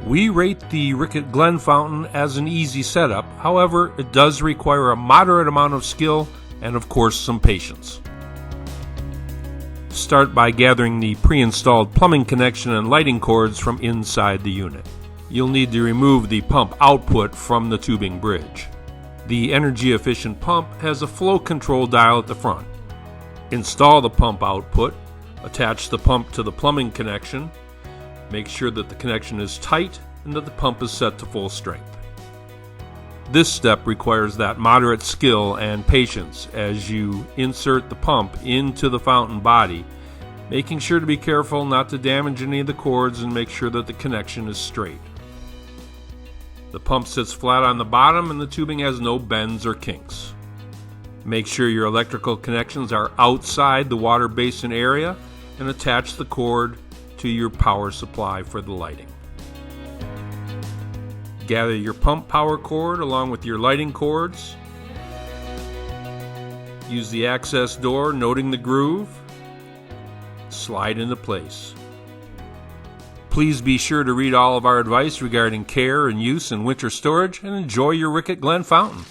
We rate the Ricket Glen Fountain as an easy setup. However, it does require a moderate amount of skill and of course some patience. Start by gathering the pre-installed plumbing connection and lighting cords from inside the unit. You'll need to remove the pump output from the tubing bridge. The energy-efficient pump has a flow control dial at the front. Install the pump output, attach the pump to the plumbing connection, make sure that the connection is tight and that the pump is set to full strength. This step requires that moderate skill and patience as you insert the pump into the fountain body, making sure to be careful not to damage any of the cords and make sure that the connection is straight. The pump sits flat on the bottom and the tubing has no bends or kinks. Make sure your electrical connections are outside the water basin area and attach the cord to your power supply for the lighting. Gather your pump power cord along with your lighting cords. Use the access door, noting the groove. Slide into place. Please be sure to read all of our advice regarding care and use in winter storage and enjoy your Ricket Glen Fountain.